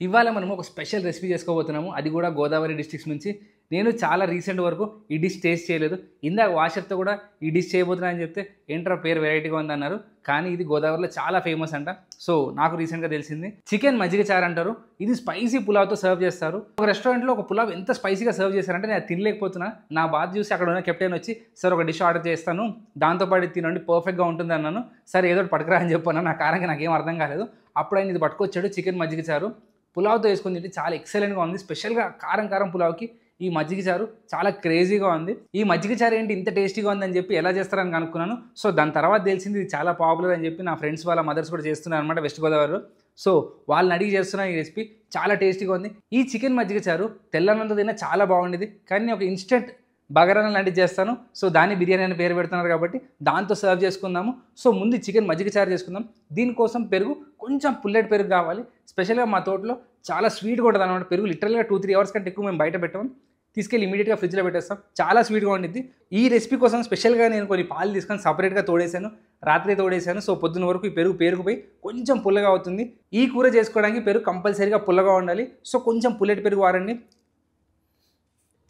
ఇవాళ మనము ఒక స్పెషల్ రెసిపీ చేసుకోబోతున్నాము. అది కూడా గోదావరి డిస్ట్రిక్ట్స్ నుంచి. నేను చాలా రీసెంట్ వరకు ఈ డిష్ టేస్ట్ చేయలేదు. ఇందాక వాషర్తో కూడా ఈ డిష్ చేయబోతున్నా అని చెప్తే ఏంట్రా పేరు వెరైటీగా ఉందన్నారు. కానీ ఇది గోదావరిలో చాలా ఫేమస్ అంట. సో నాకు రీసెంట్గా తెలిసింది. చికెన్ మజ్జిగ చారు అంటారు. ఇది స్పైసీ పులావ్తో సర్వ్ చేస్తారు. ఒక రెస్టారెంట్లో ఒక పులావ్ ఎంత స్పైసీగా సర్వ్ చేశారంటే నేను తినలేకపోతున్నా. నా బాధ చూసి అక్కడ ఉన్న కెప్టెన్ వచ్చి సార్ ఒక డిష్ ఆర్డర్ చేస్తాను, దాంతోపాటు తినండి పర్ఫెక్ట్గా ఉంటుంది అన్నాను. సరే ఏదో ఒకటి పట్టుకురా అని చెప్పాను. నా కారంగా నాకేం అర్థం కాలేదు. అప్పుడు ఆయన ఇది పట్టుకొచ్చాడు చికెన్ మజ్జిగ చారు. పులావ్తో వేసుకొని తింటే చాలా ఎక్సలెంట్గా ఉంది. స్పెషల్గా కారం పులావ్కి ఈ మజ్జిగ చారు చాలా క్రేజీగా ఉంది. ఈ మజ్జిగ చారు ఏంటి ఇంత టేస్టీగా ఉందని చెప్పి ఎలా చేస్తారని కనుక్కున్నాను. సో దాని తర్వాత తెలిసింది ఇది చాలా పాపులర్ అని చెప్పి నా ఫ్రెండ్స్ వాళ్ళ మదర్స్ కూడా చేస్తున్నారు అనమాట వెస్ట్ గోదావరిలో. సో వాళ్ళని అడిగి చేస్తున్న ఈ రెసిపీ చాలా టేస్టీగా ఉంది. ఈ చికెన్ మజ్జిగ చారు తెల్లన్నంతో తిన్నా చాలా బాగుండేది. కానీ నేను ఒక ఇన్స్టెంట్ బగారాన్ని లాంటిది చేస్తాను. సో దాన్ని బిర్యానీ అని పేరు పెడుతున్నారు కాబట్టి దాంతో సర్వ్ చేసుకుందాము. సో ముందు చికెన్ మజ్జిగ చారు చేసుకుందాం. దీనికోసం పెరుగు, కొంచెం పుల్లటి పెరుగు కావాలి. స్పెషల్గా మా తోటలో చాలా స్వీట్గా ఉంటుంది అనమాట పెరుగు. లిటరల్గా 2-3 అవర్స్ కంటే ఎక్కువ మేము బయట పెట్టాము. తీసుకెళ్ళి ఇమీడియట్గా ఫ్రిడ్జ్లో పెట్టేస్తాం. చాలా స్వీట్గా ఉండిద్ది. ఈ రెసిపీ కోసం స్పెషల్గా నేను కొన్ని పాలు తీసుకొని సపరేట్గా తోడేశాను. రాత్రి తోడేశాను. సో పొద్దున్న వరకు ఈ పెరుగు పేరుకుపోయి కొంచెం పుల్లగా అవుతుంది. ఈ కూర చేసుకోవడానికి పెరుగు కంపల్సరీగా పుల్లగా ఉండాలి. సో కొంచెం పుల్లటి పెరుగు వాడండి.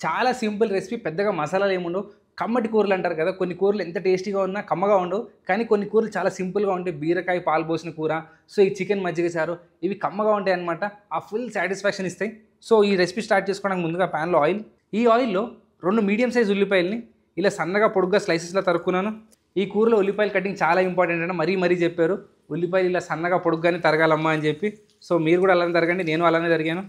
చాలా సింపుల్ రెసిపీ. పెద్దగా మసాలాలు ఏముండవు. కమ్మటి కూరలు అంటారు కదా, కొన్ని కూరలు ఎంత టేస్టీగా ఉన్నా కమ్మగా ఉండవు. కానీ కొన్ని కూరలు చాలా సింపుల్గా ఉంటాయి. బీరకాయ పాలు పోసిన కూర, సో ఈ చికెన్ మజ్జిగ చారు, ఇవి కమ్మగా ఉంటాయి అనమాట. ఆ ఫుల్ సాటిస్ఫాక్షన్ ఇస్తాయి. సో ఈ రెసిపీ స్టార్ట్ చేసుకోవడానికి ముందుగా ప్యాన్లో ఆయిల్. ఈ ఆయిల్లో 2 మీడియం సైజ్ ఉల్లిపాయలని ఇలా సన్నగా పొడుగ్గా స్లైసెస్లో తరుక్కున్నాను. ఈ కూరలో ఉల్లిపాయలు కటింగ్ చాలా ఇంపార్టెంట్ అంటే మరీ చెప్పారు. ఉల్లిపాయలు ఇలా సన్నగా పొడుగ్గానే తరగాలమ్మా అని చెప్పి. సో మీరు కూడా అలానే తరగండి, నేను అలానే తరిగాను.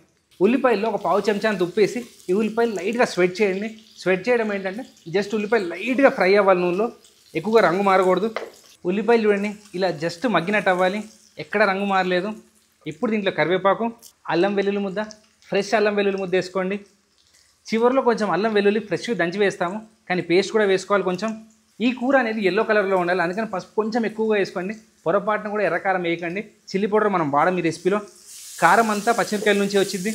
ఉల్లిపాయల్లో ఒక పావు చెంచాన్ని ఉప్పేసి ఈ ఉల్లిపాయలు లైట్గా స్వెట్ చేయండి. స్వెట్ చేయడం ఏంటంటే జస్ట్ ఉల్లిపాయలు లైట్గా ఫ్రై అవ్వాలి నూనెలో, ఎక్కువగా రంగు మారకూడదు. ఉల్లిపాయలు చూడండి ఇలా జస్ట్ మగ్గినట్టు అవ్వాలి, ఎక్కడ రంగు మారలేదు. ఇప్పుడు దీంట్లో కరివేపాకు, అల్లం వెల్లుల్లి ముద్ద, ఫ్రెష్ అల్లం వెల్లుల్లి ముద్ద వేసుకోండి. చివరిలో కొంచెం అల్లం వెల్లుల్లి ఫ్రెష్ దంచి వేస్తాము, కానీ పేస్ట్ కూడా వేసుకోవాలి కొంచెం. ఈ కూర అనేది ఎల్లో కలర్లో ఉండాలి, అందుకని పసుపు కొంచెం ఎక్కువగా వేసుకోండి. పొరపాటున కూడా ఎర్రకారం వేయకండి. చిల్లీ పౌడర్ మనం వాడడం ఈ రెసిపీలో. కారం అంతా పచ్చిమిరకాయల నుంచి వచ్చింది.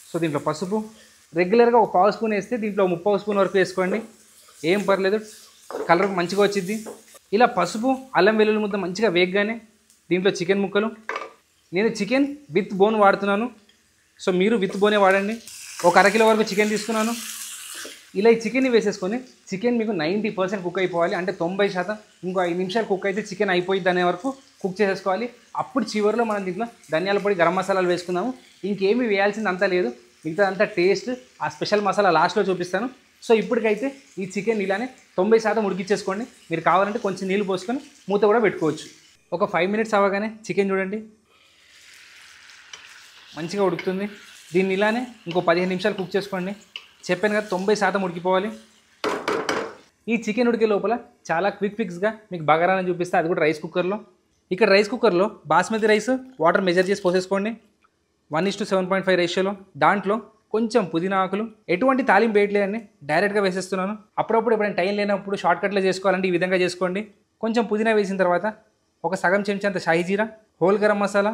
సో దీంట్లో పసుపు రెగ్యులర్గా ఒక పావు స్పూన్ వేస్తే దీంట్లో 3/4 స్పూన్ వరకు వేసుకోండి, ఏం పర్లేదు, కలర్ మంచిగా వచ్చింది. ఇలా పసుపు అల్లం వెల్లుల్లి ముద్ద మంచిగా వేగగానే దీంట్లో చికెన్ ముక్కలు. నేను చికెన్ విత్ బోన్ వాడుతున్నాను, సో మీరు విత్ బోనే వాడండి. ఒక 1/2 కిలో వరకు చికెన్ తీసుకున్నాను. ఇలా ఈ చికెన్ని వేసేసుకొని చికెన్ మీకు 90% కుక్ అయిపోవాలి. అంటే 90%. ఇంకో 5 నిమిషాలు కుక్ అయితే చికెన్ అయిపోయింది అనే వరకు కుక్ చేసేసుకోవాలి. అప్పుడు చివరిలో మనం దీంట్లో ధనియాల పొడి, గరం మసాలాలు వేసుకుందాము. ఇంకేమీ వేయాల్సింది అంతా లేదు, మిగతా అంతా టేస్ట్ ఆ స్పెషల్ మసాలా లాస్ట్లో చూపిస్తాను. సో ఇప్పటికైతే ఈ చికెన్ ఇలానే 90% ఉడికిచ్చేసుకోండి. మీరు కావాలంటే కొంచెం నీళ్ళు పోసుకొని మూత కూడా పెట్టుకోవచ్చు. ఒక 5 మినిట్స్ అవ్వగానే చికెన్ చూడండి మంచిగా ఉడుకుతుంది. దీన్ని ఇలానే ఇంకో 15 నిమిషాలు కుక్ చేసుకోండి. చెప్పాను కదా 90% ఉడికిపోవాలి. ఈ చికెన్ ఉడికే లోపల చాలా క్విక్ ఫిక్స్గా మీకు బగారాన్ని చూపిస్తే, అది కూడా రైస్ కుక్కర్లో. ఇక్కడ రైస్ కుక్కర్లో బాస్మతి రైస్ వాటర్ మెజర్ చేసి పోసేసుకోండి 1:7.5 రేషియోలో. దాంట్లో కొంచెం పుదీనా ఆకులు, ఎటువంటి తాలింపు వేయట్లేదండి, డైరెక్ట్గా వేసేస్తున్నాను. అప్పుడప్పుడు ఎప్పుడైనా టైం లేనప్పుడు షార్ట్కట్లో చేసుకోవాలంటే ఈ విధంగా చేసుకోండి. కొంచెం పుదీనా వేసిన తర్వాత ఒక సగం చెంచా షాహీ జీరా, హోల్ గరం మసాలా,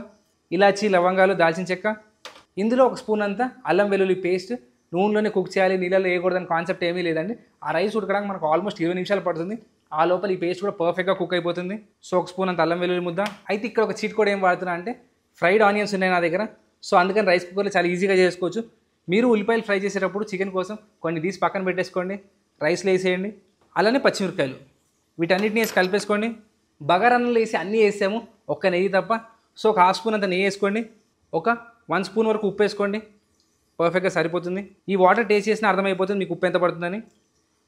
ఇలాచీ, లవంగాలు, దాల్చిన చెక్క. ఇందులో 1 స్పూన్ అంతా అల్లం వెల్లుల్లి పేస్ట్. నూనెలోనే కుక్ చేయాలి, నీళ్ళలో వేయకూడదని కాన్సెప్ట్ ఏమీ లేదండి. ఆ రైస్ ఉడకడానికి మనకు ఆల్మోస్ట్ 20 నిమిషాలు పడుతుంది. ఆ లోపల ఈ పేస్ట్ కూడా పర్ఫెక్ట్గా కుక్ అయిపోతుంది. సో 1 స్పూన్ అంత అల్లం వెల్లుల్లి ముద్ద. అయితే ఇక్కడ ఒక చీట్ కూడా ఏం వాడుతున్నా అంటే ఫ్రైడ్ ఆనియన్స్ ఉన్నాయి నా దగ్గర. సో అందుకని రైస్ కుక్కర్లో చాలా ఈజీగా చేసుకోవచ్చు. మీరు ఉల్లిపాయలు ఫ్రై చేసేటప్పుడు చికెన్ కోసం కొన్ని తీసి పక్కన పెట్టేసుకోండి, రైస్లో వేసేయండి. అలానే పచ్చిమిరకాయలు, వీటన్నిటిని వేసి కలిపేసుకోండి. బగారాన్నంలో వేసి అన్నీ వేసాము, ఒక్క నెయ్యి తప్ప. సో ఒక 1/2 స్పూన్ అంత నెయ్యి వేసుకోండి. ఒక 1 స్పూన్ వరకు ఉప్పు వేసుకోండి, పర్ఫెక్ట్గా సరిపోతుంది. ఈ వాటర్ టేస్ట్ చేసినా అర్థమైపోతుంది మీకు ఉప్పు ఎంత పడుతుందని.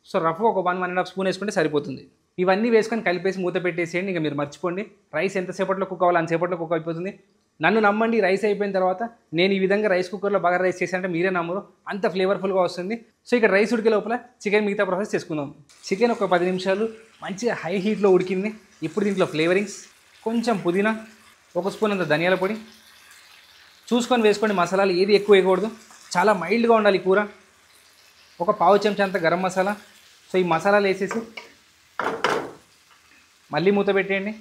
సో రఫ్గా ఒక 1-1.5 స్పూన్ వేసుకుంటే సరిపోతుంది. ఇవన్నీ వేసుకొని కలిపేసి మూత పెట్టేసేయండి. ఇంకా మీరు మర్చిపోండి, రైస్ ఎంతసేపట్లో కుక్ అవ్వాలి అంతసేపట్లో కుక్ అయిపోతుంది. నన్ను నమ్మండి, రైస్ అయిపోయిన తర్వాత నేను ఈ విధంగా రైస్ కుక్కర్లో బాగా రైస్ చేశానంటే మీరే నమ్మరు, అంత ఫ్లేవర్ఫుల్గా వస్తుంది. సో ఇక్కడ రైస్ ఉడికే లోపల చికెన్ మిగతా ప్రాసెస్ చేసుకుందాం. చికెన్ ఒక 10 నిమిషాలు మంచిగా హై హీట్లో ఉడికింది. ఇప్పుడు దీంట్లో ఫ్లేవరింగ్స్, కొంచెం పుదీనా, 1 స్పూన్ అంత ధనియాల పొడి చూసుకొని వేసుకోండి. మసాలాలు ఏది ఎక్కువ వేయకూడదు, చాలా మైల్డ్గా ఉండాలి కూర. ఒక పావు చెంచా అంత గరం మసాలా. సో ఈ మసాలాలు వేసేసి మళ్ళీ మూత పెట్టేయండి.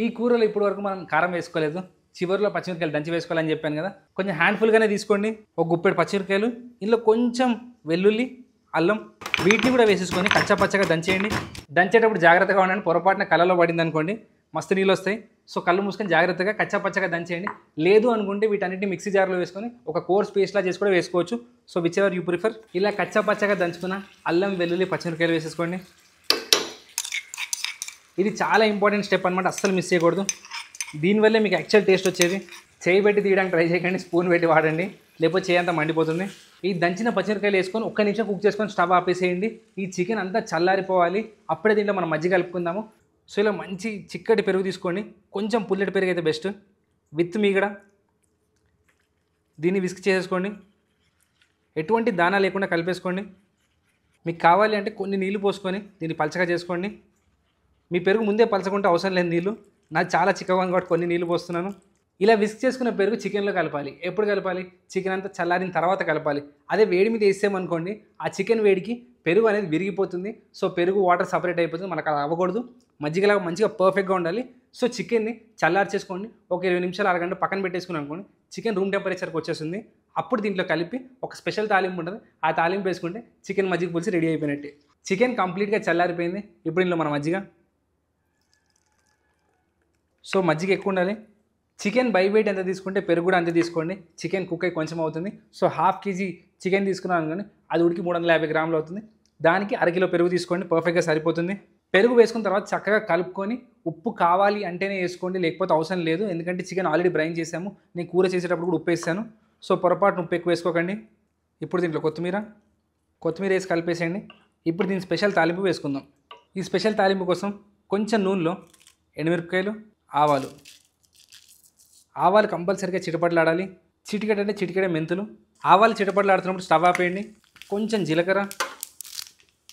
ఈ కూరలో ఇప్పటి వరకు మనం కారం వేసుకోలేదు, చివరిలో పచ్చిమిరకాయలు దంచి వేసుకోవాలని చెప్పాను కదా, కొంచెం హ్యాండ్ఫుల్గానే తీసుకోండి. ఒక గుప్పెడు పచ్చిమిరకాయలు, ఇందులో కొంచెం వెల్లుల్లి, అల్లం, వీటిని కూడా వేసేసుకొని కచ్చా పచ్చగా దంచేయండి. దంచేటప్పుడు జాగ్రత్తగా ఉండండి, పొరపాటున కళ్ళలో పడింది అనుకోండి మస్తు నీళ్ళు వస్తాయి. సో కళ్ళు మూసుకొని జాగ్రత్తగా కచ్చాపచ్చగా దంచేయండి. లేదు అనుకుంటే వీటన్నిటిని మిక్సీ జార్లో వేసుకొని ఒక కోర్స్ పేస్ట్లా చేసి కూడా వేసుకోవచ్చు. So which ever you prefer. ఇలా కచ్చాపచ్చగా దంచుకున్న అల్లం వెల్లుల్లి పచ్చిమిరపకాయలు వేసేసుకోండి. ఇది చాలా ఇంపార్టెంట్ స్టెప్ అనమాట, అస్సలు మిస్ చేయకూడదు. దీనివల్లే మీకు యాక్చువల్ టేస్ట్ వచ్చేది. చేయి పెట్టి తీయడానికి ట్రై చేయకండి, స్పూన్ పెట్టి వాడండి, లేకపోతే చేయి అంతా మండిపోతుంది. ఈ దంచిన పచ్చిమిరపకాయలు వేసుకొని ఒక్క నిమిషం కుక్ చేసుకొని స్టవ్ ఆపేసేయండి. ఈ చికెన్ అంతా చల్లారిపోవాలి. అప్పుడే దీంట్లో మనం మజ్జిగ కలుపుకుందాము. సో ఇలా మంచి చిక్కటి పెరుగు తీసుకోండి, కొంచెం పుల్లటి పెరుగు అయితే బెస్ట్, విత్ మీగడ. దీన్ని విస్క్ చేసేసుకోండి, ఎటువంటి దానా లేకుండా కలిపేసుకోండి. మీకు కావాలి అంటే కొన్ని నీళ్ళు పోసుకొని దీన్ని పలచగా చేసుకోండి. మీ పెరుగు ముందే పలచకుంటే అవసరం లేదు నీళ్ళు, నాకు చాలా చిక్కగా ఉంది కాబట్టి కొన్ని నీళ్ళు పోస్తున్నాను. ఇలా విస్క్ చేసుకున్న పెరుగు చికెన్లో కలపాలి. ఎప్పుడు కలపాలి? చికెన్ అంతా చల్లారిన తర్వాత కలపాలి. అదే వేడి మీద వేసామనుకోండి, ఆ చికెన్ వేడికి పెరుగు అనేది విరిగిపోతుంది. సో పెరుగు వాటర్ సపరేట్ అయిపోతుంది, మనకు అలా అవ్వకూడదు. మజ్జిగలాగా మంచిగా పర్ఫెక్ట్గా ఉండాలి. సో చికెన్ని చల్లారి చేసుకోండి, ఒక 20 నిమిషాలు అరగంట పక్కన పెట్టేసుకుని అనుకోండి, చికెన్ రూమ్ టెంపరేచర్కి వచ్చేస్తుంది. అప్పుడు దీంట్లో కలిపి ఒక స్పెషల్ తాలింపు ఉంటుంది, ఆ తాలింపు వేసుకుంటే చికెన్ మజ్జిగ పులుసు రెడీ అయిపోయినట్టే. చికెన్ కంప్లీట్గా చల్లారిపోయింది. ఇప్పుడు ఇందులో మన మజ్జిగ. సో మజ్జిగ ఎక్కువ ఉండాలి. చికెన్ బై వెయిట్ ఎంత తీసుకుంటే పెరుగు కూడా అంతే తీసుకోండి. చికెన్ కుక్ అయ్యి కొంచెం అవుతుంది. సో ½ కేజీ చికెన్ తీసుకున్నాను కానీ అది ఉడికి 350 గ్రాములు అవుతుంది. దానికి అరకిలో పెరుగు తీసుకోండి, పర్ఫెక్ట్గా సరిపోతుంది. పెరుగు వేసుకున్న తర్వాత చక్కగా కలుపుకొని ఉప్పు కావాలి అంటేనే వేసుకోండి, లేకపోతే అవసరం లేదు. ఎందుకంటే చికెన్ ఆల్రెడీ బ్రైన్ చేసాము, నేను కూర చేసేటప్పుడు కూడా ఉప్పు వేసాను. సో పొరపాటున ఉప్పు ఎక్కువ వేసుకోకండి. ఇప్పుడు దీంట్లో కొత్తిమీర వేసి కలిపేసేయండి. ఇప్పుడు దీని స్పెషల్ తాలింపు వేసుకుందాం. ఈ స్పెషల్ తాలింపు కోసం కొంచెం నూనెలో ఎండుమిరపకాయలు, ఆవాలు కంపల్సరీగా చిటపట్లాడాలి. చిటికెడ అంటే చిటికెడ మెంతులు. ఆవాలు చిటపట్లాడుతున్నప్పుడు స్టవ్ ఆపేయండి. కొంచెం జీలకర్ర,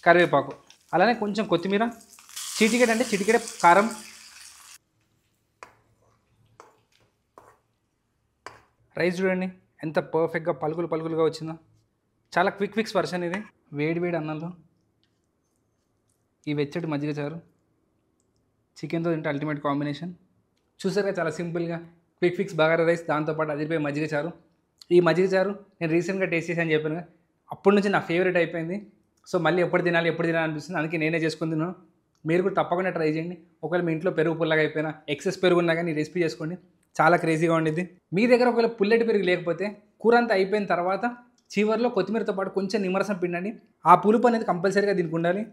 కరివేపాకు, అలానే కొంచెం కొత్తిమీర, చిటికెడ అంటే చిటికెడ కారం, రైస్ చూడండి ఎంత పర్ఫెక్ట్గా పలుకులుగా వచ్చిందో. చాలా క్విక్ ఫిక్స్ వర్షన్ ఇది. వేడి అన్నంలో ఈ వెచ్చటి మజ్జిగ చారు చికెన్తో తింటే అల్టిమేట్ కాంబినేషన్. చూసారుగా, చాలా సింపుల్గా క్విక్ ఫిక్స్ బగారా రైస్, దాంతోపాటు అదిరిపోయి మజ్జిగ చారు. ఈ మజ్జిగ చారు నేను రీసెంట్గా టేస్ట్ చేశాను చెప్పాను, అప్పటి నుంచి నా ఫేవరెట్ అయిపోయింది. సో మళ్ళీ ఎప్పుడు తినాలి అనిపిస్తుంది, అందుకే నేనే చేసుకుని తిన్నాను. మీరు కూడా తప్పకుండా ట్రై చేయండి. ఒకవేళ మీ ఇంట్లో పెరుగు పుల్లగా అయిపోయినా, ఎక్సెస్ పెరుగు ఉన్నా కానీ రెసిపీ చేసుకోండి, చాలా క్రేజీగా ఉండిద్ది. మీ దగ్గర ఒకవేళ పుల్లటి పెరుగు లేకపోతే కూర అంతా అయిపోయిన తర్వాత చివరిలో కొత్తిమీరతో పాటు కొంచెం నిమ్మరసం పిండండి. ఆ పులుపు అనేది కంపల్సరీగా దీనికి ఉండాలి.